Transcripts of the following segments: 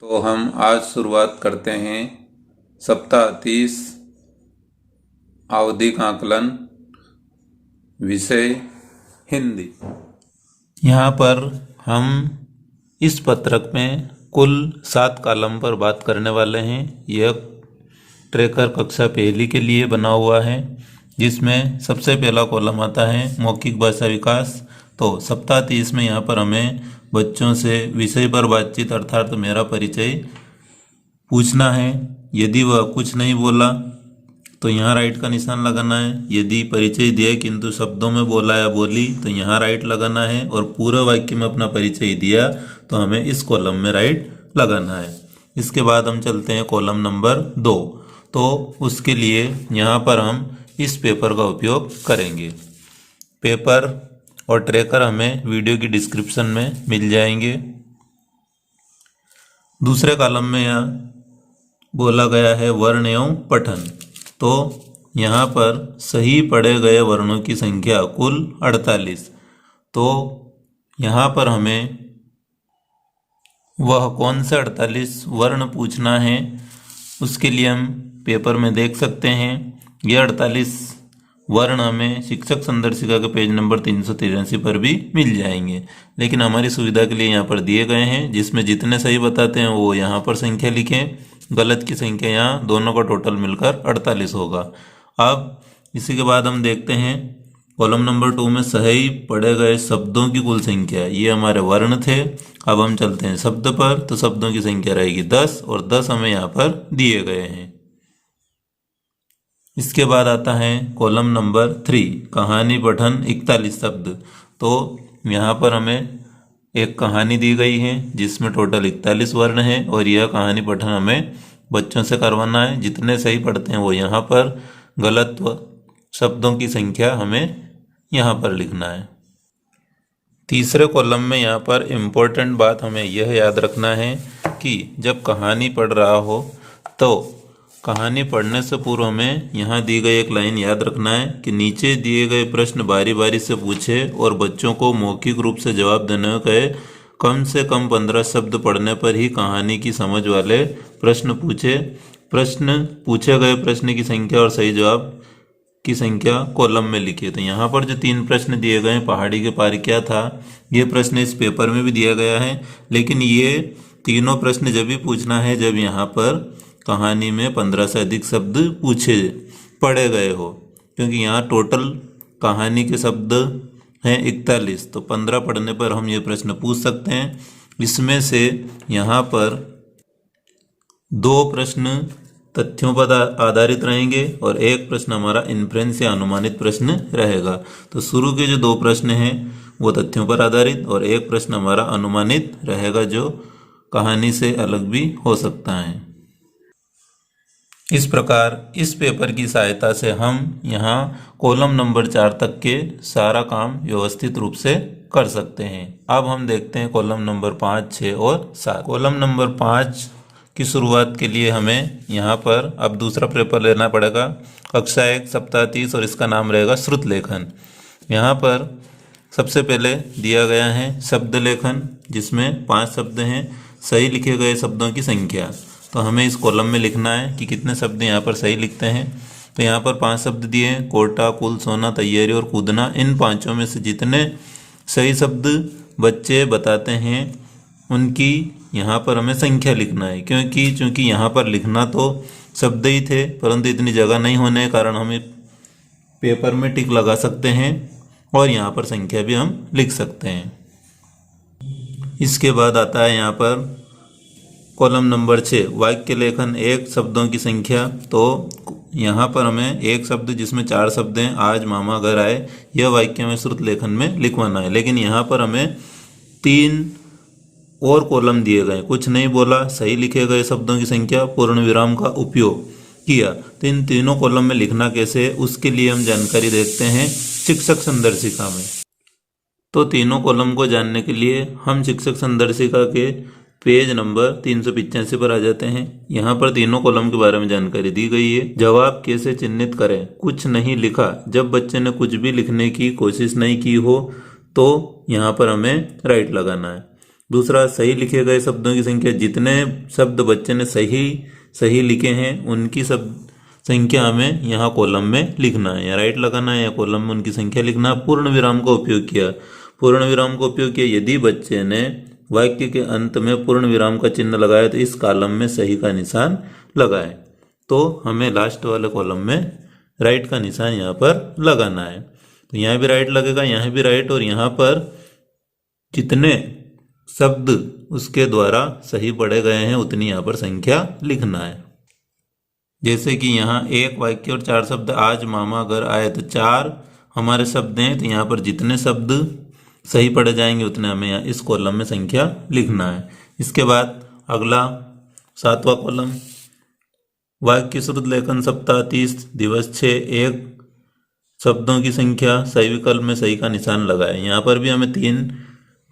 तो हम आज शुरुआत करते हैं सप्ताह 30 आवधिक आकलन विषय हिंदी। यहाँ पर हम इस पत्रक में कुल 7 कॉलम पर बात करने वाले हैं। यह ट्रैकर कक्षा पहली के लिए बना हुआ है, जिसमें सबसे पहला कॉलम आता है मौखिक भाषा विकास। तो सप्ताह 30 में यहाँ पर हमें बच्चों से विषय पर बातचीत अर्थात मेरा परिचय पूछना है। यदि वह कुछ नहीं बोला तो यहाँ राइट का निशान लगाना है। यदि परिचय दिया किंतु शब्दों में बोला या बोली तो यहाँ राइट लगाना है। और पूरे वाक्य में अपना परिचय दिया तो हमें इस कॉलम में राइट लगाना है। इसके बाद हम चलते हैं कॉलम नंबर 2। तो उसके लिए यहाँ पर हम इस पेपर का उपयोग करेंगे। पेपर और ट्रैकर हमें वीडियो की डिस्क्रिप्शन में मिल जाएंगे। दूसरे कॉलम में यहाँ बोला गया है वर्ण एवं पठन। तो यहाँ पर सही पढ़े गए वर्णों की संख्या कुल 48। तो यहाँ पर हमें वह कौन से 48 वर्ण पूछना है, उसके लिए हम पेपर में देख सकते हैं। ये 48 वर्ण हमें शिक्षक संदर्शिका के पेज नंबर 383 पर भी मिल जाएंगे, लेकिन हमारी सुविधा के लिए यहाँ पर दिए गए हैं, जिसमें जितने सही बताते हैं वो यहाँ पर संख्या लिखें, गलत की संख्या यहाँ दोनों का टोटल मिलकर 48 होगा। अब इसी के बाद हम देखते हैं कॉलम नंबर 2 में सही पढ़े गए शब्दों की कुल संख्या। ये हमारे वर्ण थे। अब हम चलते हैं शब्द पर। तो शब्दों की संख्या रहेगी 10 और 10 हमें यहाँ पर दिए गए हैं। इसके बाद आता है कॉलम नंबर 3 कहानी पठन 41 शब्द। तो यहाँ पर हमें एक कहानी दी गई है जिसमें टोटल 41 वर्ण है और यह कहानी पठन हमें बच्चों से करवाना है। जितने सही पढ़ते हैं वो यहाँ पर, गलत शब्दों की संख्या हमें यहाँ पर लिखना है। तीसरे कॉलम में यहाँ पर इम्पोर्टेंट बात हमें यह याद रखना है कि जब कहानी पढ़ रहा हो तो कहानी पढ़ने से पूर्व हमें यहाँ दी गई एक लाइन याद रखना है कि नीचे दिए गए प्रश्न बारी बारी से पूछे और बच्चों को मौखिक रूप से जवाब देने को कहे। कम से कम 15 शब्द पढ़ने पर ही कहानी की समझ वाले प्रश्न पूछे। प्रश्न पूछे गए प्रश्न की संख्या और सही जवाब की संख्या कॉलम में लिखिए। तो यहाँ पर जो 3 प्रश्न दिए गए हैं, पहाड़ी के पार क्या था, ये प्रश्न इस पेपर में भी दिया गया है, लेकिन ये तीनों प्रश्न जब भी पूछना है जब यहाँ पर कहानी में 15 से अधिक शब्द पूछे पढ़े गए हो, क्योंकि यहाँ टोटल कहानी के शब्द हैं 41। तो 15 पढ़ने पर हम ये प्रश्न पूछ सकते हैं। इसमें से यहाँ पर 2 प्रश्न तथ्यों पर आधारित रहेंगे और एक प्रश्न हमारा इन्फ्रेंस या अनुमानित प्रश्न रहेगा। तो शुरू के जो 2 प्रश्न हैं वो तथ्यों पर आधारित और एक प्रश्न हमारा अनुमानित रहेगा, जो कहानी से अलग भी हो सकता है। इस प्रकार इस पेपर की सहायता से हम यहाँ कॉलम नंबर 4 तक के सारा काम व्यवस्थित रूप से कर सकते हैं। अब हम देखते हैं कॉलम नंबर 5, 6 और 7। कॉलम नंबर 5 की शुरुआत के लिए हमें यहाँ पर अब दूसरा पेपर लेना पड़ेगा, कक्षा 1 सप्ताह 30, और इसका नाम रहेगा श्रुत लेखन। यहाँ पर सबसे पहले दिया गया है शब्द लेखन, जिसमें 5 शब्द हैं। सही लिखे गए शब्दों की संख्या, तो हमें इस कॉलम में लिखना है कि कितने शब्द यहाँ पर सही लिखते हैं। तो यहाँ पर 5 शब्द दिए हैं, कोटा, कुल, सोना, तैयारी और कूदना। इन 5 में से जितने सही शब्द बच्चे बताते हैं उनकी यहाँ पर हमें संख्या लिखना है, क्योंकि यहाँ पर लिखना तो शब्द ही थे, परंतु इतनी जगह नहीं होने के कारण हमें पेपर में टिक लगा सकते हैं और यहाँ पर संख्या भी हम लिख सकते हैं। इसके बाद आता है यहाँ पर कॉलम नंबर 6 वाक्य लेखन 1 शब्दों की संख्या। तो यहाँ पर हमें एक शब्द जिसमें 4 शब्द हैं, आज मामा घर आए, यह वाक्य हमें श्रुत लेखन में लिखवाना है। लेकिन यहाँ पर हमें 3 और कॉलम दिए गए, कुछ नहीं बोला, सही लिखे गए शब्दों की संख्या, पूर्ण विराम का उपयोग किया। तो इन तीनों कॉलम में लिखना कैसे है, उसके लिए हम जानकारी देखते हैं शिक्षक संदर्शिका में। तो तीनों कॉलम को जानने के लिए हम शिक्षक संदर्शिका के पेज नंबर 385 पर आ जाते हैं। यहाँ पर तीनों कॉलम के बारे में जानकारी दी गई है। जवाब कैसे चिन्हित करें, कुछ नहीं लिखा। जब बच्चे ने कुछ भी लिखने की कोशिश नहीं की हो तो यहाँ पर हमें राइट लगाना है। दूसरा, सही लिखे गए शब्दों की संख्या। जितने शब्द बच्चे ने सही सही लिखे हैं उनकी सब संख्या हमें यहाँ कॉलम में लिखना है, या राइट लगाना है या कॉलम में उनकी संख्या लिखना। पूर्ण विराम का उपयोग किया। पूर्ण विराम का उपयोग किया, यदि बच्चे ने वाक्य के अंत में पूर्ण विराम का चिन्ह लगाया तो इस कॉलम में सही का निशान लगाए। तो हमें लास्ट वाले कॉलम में राइट का निशान यहाँ पर लगाना है। तो यहाँ भी राइट लगेगा, यहाँ भी राइट, और यहाँ पर जितने शब्द उसके द्वारा सही पढ़े गए हैं उतनी यहाँ पर संख्या लिखना है। जैसे कि यहाँ एक वाक्य और 4 शब्द, आज मामा घर आए, तो 4 हमारे शब्द हैं, तो यहाँ पर जितने शब्द सही पढ़े जाएंगे उतने हमें यहाँ इस कॉलम में संख्या लिखना है। इसके बाद अगला 7वां कॉलम, वाक्य श्रुत लेखन सप्ताह 30 दिवस 6, एक शब्दों की संख्या, सही विकल्प में सही का निशान लगाए। यहाँ पर भी हमें 3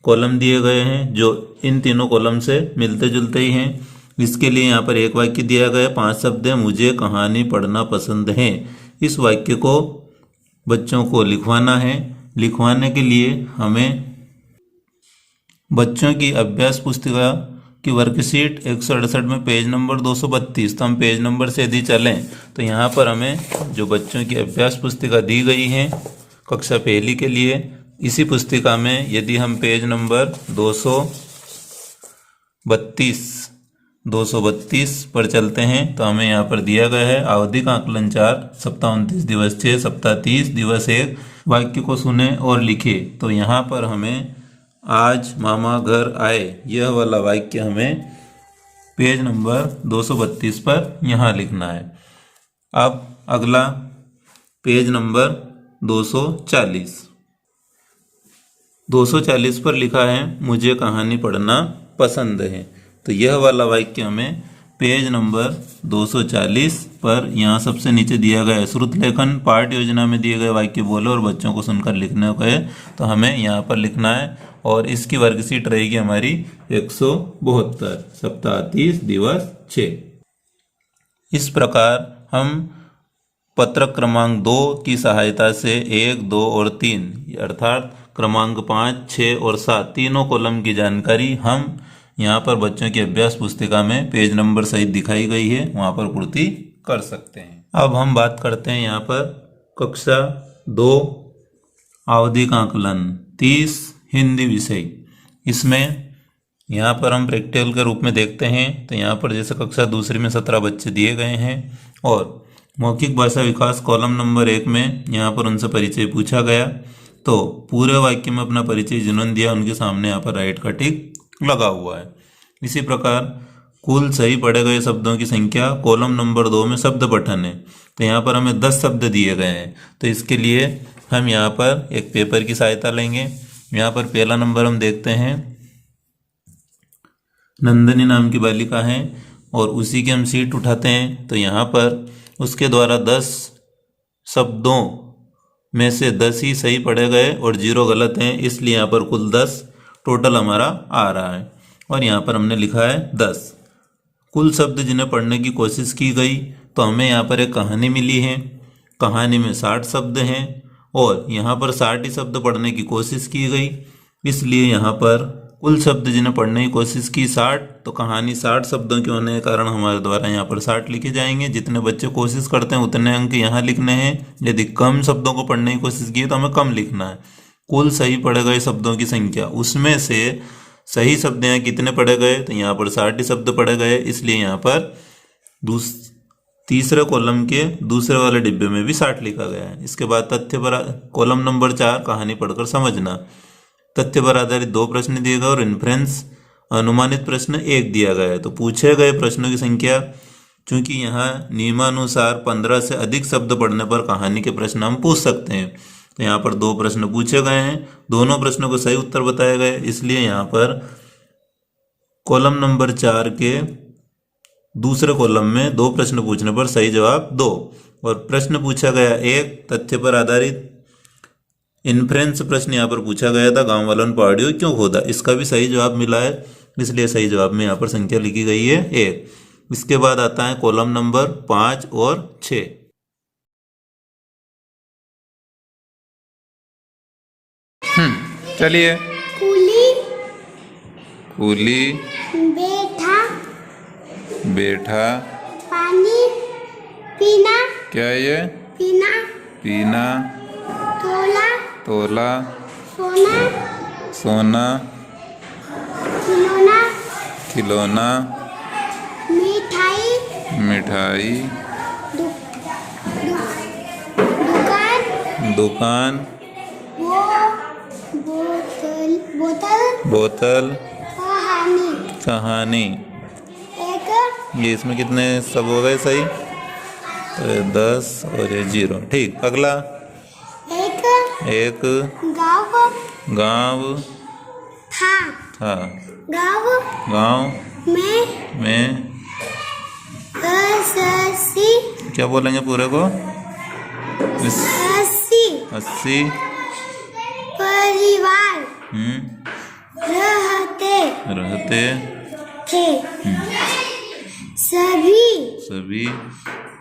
कॉलम दिए गए हैं जो इन तीनों कॉलम से मिलते जुलते ही हैं। इसके लिए यहाँ पर एक वाक्य दिया गया है, 5 शब्द है, मुझे कहानी पढ़ना पसंद है। इस वाक्य को बच्चों को लिखवाना है। लिखवाने के लिए हमें बच्चों की अभ्यास पुस्तिका की वर्कशीट 168 में पेज नंबर 232, तो हम पेज नंबर से यदि चलें तो यहाँ पर हमें जो बच्चों की अभ्यास पुस्तिका दी गई है कक्षा पहली के लिए, इसी पुस्तिका में यदि हम पेज नंबर 232 पर चलते हैं तो हमें यहाँ पर दिया गया है आवधिक आकलन 4, सप्ताह 29 दिवस 6, सप्ताह 30 दिवस 1, वाक्य को सुने और लिखे। तो यहाँ पर हमें आज मामा घर आए यह वाला वाक्य हमें पेज नंबर 232 पर यहाँ लिखना है। अब अगला पेज नंबर 240 पर लिखा है मुझे कहानी पढ़ना पसंद है। तो यह वाला वाक्य हमें पेज नंबर 240 पर यहाँ सबसे नीचे दिया गया है, श्रुत लेखन पाठ योजना में दिए गए वाक्य बोलो और बच्चों को सुनकर लिखने को है, तो हमें यहाँ पर लिखना है। और इसकी वर्कशीट रहेगी हमारी 172, सप्ताह 30 दिवस 6। इस प्रकार हम पत्रक क्रमांक 2 की सहायता से 1, 2 और 3 अर्थात क्रमांक 5, 6 और 7 तीनों कॉलम की जानकारी हम यहाँ पर बच्चों की अभ्यास पुस्तिका में पेज नंबर सहित दिखाई गई है, वहाँ पर पूर्ति कर सकते हैं। अब हम बात करते हैं यहाँ पर कक्षा 2 आवधिक आकलन 30 हिंदी विषय। इसमें यहाँ पर हम प्रैक्टिकल के रूप में देखते हैं तो यहाँ पर जैसे कक्षा दूसरी में 17 बच्चे दिए गए हैं और मौखिक भाषा विकास कॉलम नंबर 1 में यहाँ पर उनसे परिचय पूछा गया, तो पूरे वाक्य में अपना परिचय जिन्होंने दिया उनके सामने यहाँ पर राइट का टिक लगा हुआ है। इसी प्रकार कुल सही पढ़े गए शब्दों की संख्या कॉलम नंबर 2 में शब्द पठन है, तो यहाँ पर हमें 10 शब्द दिए गए हैं। तो इसके लिए हम यहाँ पर एक पेपर की सहायता लेंगे। यहाँ पर पहला नंबर हम देखते हैं, नंदनी नाम की बालिका है और उसी की हम सीट उठाते हैं। तो यहाँ पर उसके द्वारा 10 शब्दों में से 10 ही सही पढ़े गए और 0 गलत हैं, इसलिए यहाँ पर कुल 10 टोटल हमारा आ रहा है। और यहाँ पर हमने लिखा है 10 कुल शब्द जिन्हें पढ़ने की कोशिश की गई। तो हमें यहाँ पर एक कहानी मिली है, कहानी में 60 शब्द हैं और यहाँ पर 60 ही शब्द पढ़ने की कोशिश की गई, इसलिए यहाँ पर कुल शब्द जिन्हें पढ़ने की कोशिश की 60, तो कहानी 60 शब्दों के होने के कारण हमारे द्वारा यहाँ पर 60 लिखे जाएंगे। जितने बच्चे कोशिश करते हैं उतने अंक यहाँ लिखने हैं। यदि कम शब्दों को पढ़ने की कोशिश की तो हमें कम लिखना है। कुल सही पढ़े गए शब्दों की संख्या, उसमें से सही शब्द यहाँ कितने पढ़े गए, तो यहाँ पर 60 शब्द पढ़े गए, इसलिए यहाँ पर तीसरे कॉलम के दूसरे वाले डिब्बे में भी 60 लिखा गया है। इसके बाद तथ्य पर कॉलम नंबर 4 कहानी पढ़कर समझना। तथ्य पर आधारित 2 प्रश्न दिए गए और इन्फ्रेंस अनुमानित प्रश्न 1 दिया गया है। तो पूछे गए प्रश्नों की संख्या, चूंकि यहाँ नियमानुसार 15 से अधिक शब्द पढ़ने पर कहानी के प्रश्न हम पूछ सकते हैं, तो यहाँ पर 2 प्रश्न पूछे गए हैं, दोनों प्रश्नों को सही उत्तर बताए गए, इसलिए यहाँ पर कॉलम नंबर 4 के दूसरे कॉलम में 2 प्रश्न पूछने पर सही जवाब 2। और प्रश्न पूछा गया 1 तथ्य पर आधारित इन्फ्रेंस प्रश्न यहाँ पर पूछा गया था, गांव वालों ने पहाड़ियों क्यों खोदा, इसका भी सही जवाब मिला है, इसलिए सही जवाब में यहाँ पर संख्या लिखी गई है 1। इसके बाद आता है कॉलम नंबर 5 और 6। चलिए, कूली बैठा बैठा पानी पीना क्या है ये? पीना पीना तोला तोला सोना सोना खिलौना खिलौना मिठाई मिठाई दु, दुकान दुकान वो बोतल बोतल कहानी कहानी। एक ये इसमें कितने सब हो गए सही? तो ये 10 और ये 0। ठीक। अगला एक गाँव गांव था था गाँव में अस्सी क्या बोलेंगे पूरे को? 80 परिवार रहते थे सभी सभी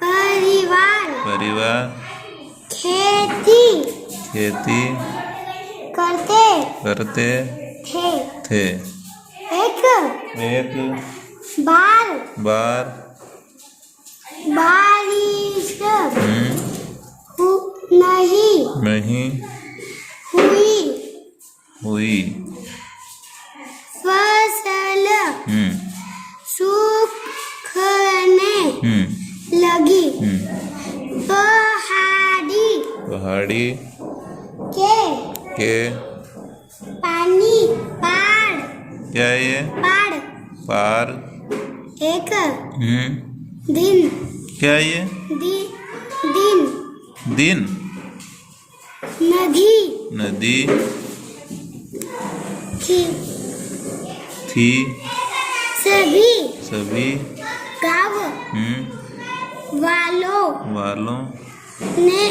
परिवार खेती खेती करते थे। एक बार बारिश नहीं हुई फसल सूखने लगी पहाड़ी के पानी क्या है ये? पार एक दिन क्या है ये? दिन नदी थी सभी गाँव वालों ने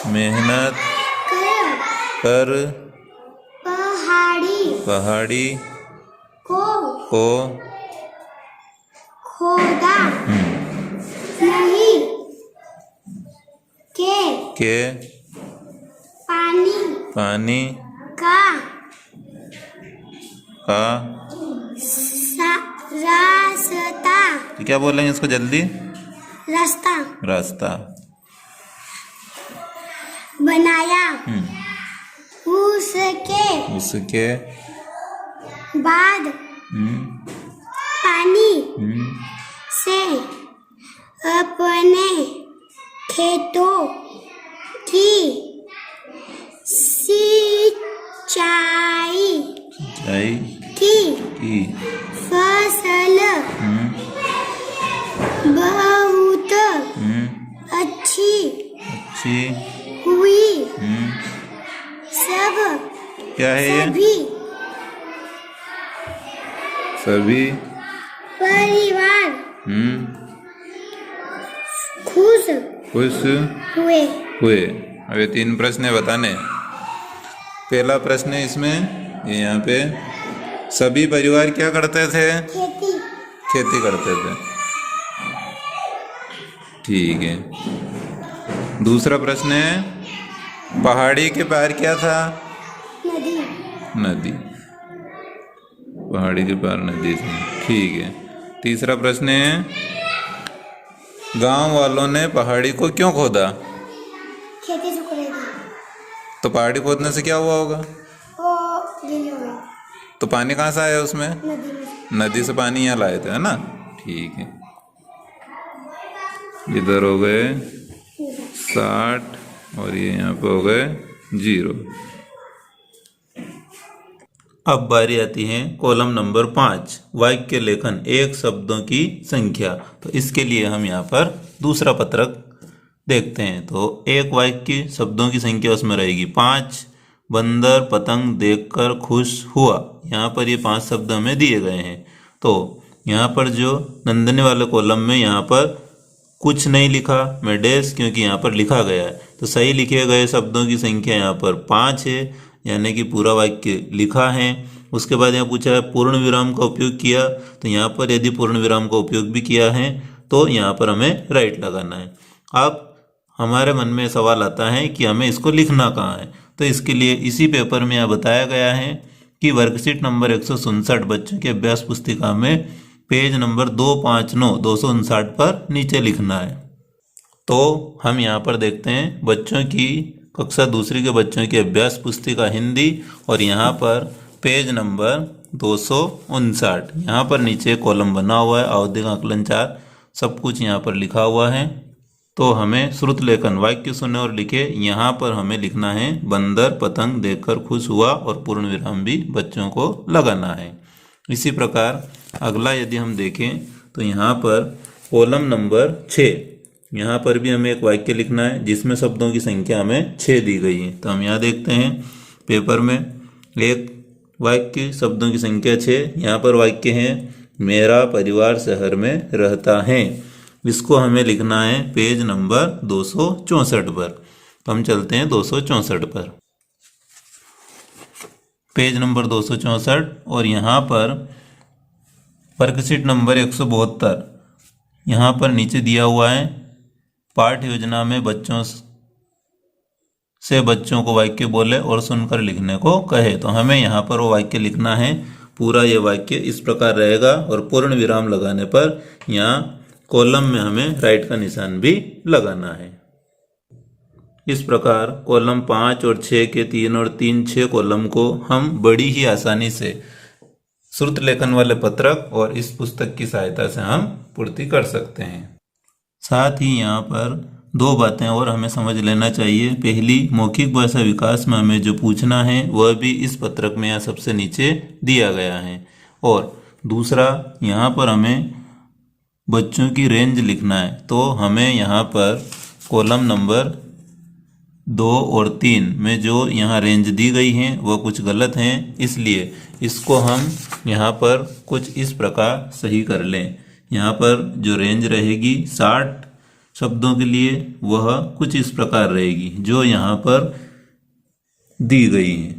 मेहनत कर पहाड़ी को खोदा नहीं के पानी का रास्ता तो क्या बोलेंगे इसको जल्दी? रास्ता बनाया उसके बाद पानी से अपने खेतों की सिंचाई की फसल बहुत अच्छी हुई सब क्या है ये? सभी परिवार खुश हुए। अब ये 3 प्रश्न है बताने। पहला प्रश्न है इसमें ये यहाँ पे सभी परिवार क्या करते थे? खेती करते थे। ठीक है। दूसरा प्रश्न है पहाड़ी के पार क्या था? नदी। पहाड़ी के पार नदी थी। ठीक है। तीसरा प्रश्न है गांव वालों ने पहाड़ी को क्यों खोदा? खेती सुखने दी। तो पहाड़ी खोदने से क्या हुआ होगा? वो गीली हो गई। तो पानी कहाँ से आया उसमें? नदी से पानी यहाँ लाए थे, है ना? ठीक है। इधर हो गए 60 और ये यहाँ पे हो गए 0। अब बारी आती है कॉलम नंबर 5 वाक्य लेखन एक शब्दों की संख्या। तो इसके लिए हम यहाँ पर दूसरा पत्रक देखते हैं। तो एक वाक्य शब्दों की संख्या उसमें रहेगी 5। बंदर पतंग देखकर खुश हुआ। यहाँ पर ये 5 शब्द हमें दिए गए हैं। तो यहाँ पर जो नंदने वाले कॉलम में यहाँ पर कुछ नहीं लिखा मैं डैश, क्योंकि यहाँ पर लिखा गया है। तो सही लिखे गए शब्दों की संख्या यहाँ पर 5 है, यानी कि पूरा वाक्य लिखा है। उसके बाद यहाँ पूछा है पूर्ण विराम का उपयोग किया। तो यहाँ पर यदि पूर्ण विराम का उपयोग भी किया है तो यहाँ पर हमें राइट लगाना है। अब हमारे मन में सवाल आता है कि हमें इसको लिखना कहाँ है। तो इसके लिए इसी पेपर में यह बताया गया है कि वर्कशीट नंबर 159 बच्चों की अभ्यास पुस्तिका में पेज नंबर 259 पर नीचे लिखना है। तो हम यहाँ पर देखते हैं बच्चों की कक्षा दूसरी के बच्चों की अभ्यास पुस्तिका हिंदी, और यहाँ पर पेज नंबर 259, यहाँ पर नीचे कॉलम बना हुआ है, आवधिक आकलन 4, सब कुछ यहाँ पर लिखा हुआ है। तो हमें श्रुत लेखन वाक्य सुने और लिखे, यहाँ पर हमें लिखना है बंदर पतंग देखकर खुश हुआ, और पूर्ण विराम भी बच्चों को लगाना है। इसी प्रकार अगला यदि हम देखें तो यहाँ पर कॉलम नंबर 6, यहाँ पर भी हमें एक वाक्य लिखना है जिसमें शब्दों की संख्या हमें 6 दी गई है। तो हम यहाँ देखते हैं पेपर में एक वाक्य शब्दों की संख्या 6, यहाँ पर वाक्य है मेरा परिवार शहर में रहता है। इसको हमें लिखना है पेज नंबर 264 पर। तो हम चलते हैं 264 पर, पेज नंबर 264, और यहाँ पर वर्कशीट नंबर 172 यहाँ पर नीचे दिया हुआ है पाठ योजना में बच्चों से बच्चों को वाक्य बोले और सुनकर लिखने को कहे। तो हमें यहाँ पर वो वाक्य लिखना है, पूरा ये वाक्य इस प्रकार रहेगा, और पूर्ण विराम लगाने पर यहाँ कॉलम में हमें राइट का निशान भी लगाना है। इस प्रकार कॉलम 5 और 6 के 3 और 3 6 कॉलम को हम बड़ी ही आसानी से श्रुत लेखन वाले पत्रक और इस पुस्तक की सहायता से हम पूर्ति कर सकते हैं। साथ ही यहाँ पर 2 बातें और हमें समझ लेना चाहिए। पहली, मौखिक भाषा विकास में हमें जो पूछना है वह भी इस पत्रक में यहाँ सबसे नीचे दिया गया है। और दूसरा, यहाँ पर हमें बच्चों की रेंज लिखना है। तो हमें यहाँ पर कॉलम नंबर 2 और 3 में जो यहाँ रेंज दी गई हैं वह कुछ गलत हैं, इसलिए इसको हम यहाँ पर कुछ इस प्रकार सही कर लें। यहाँ पर जो रेंज रहेगी 60 शब्दों के लिए वह कुछ इस प्रकार रहेगी जो यहाँ पर दी गई है।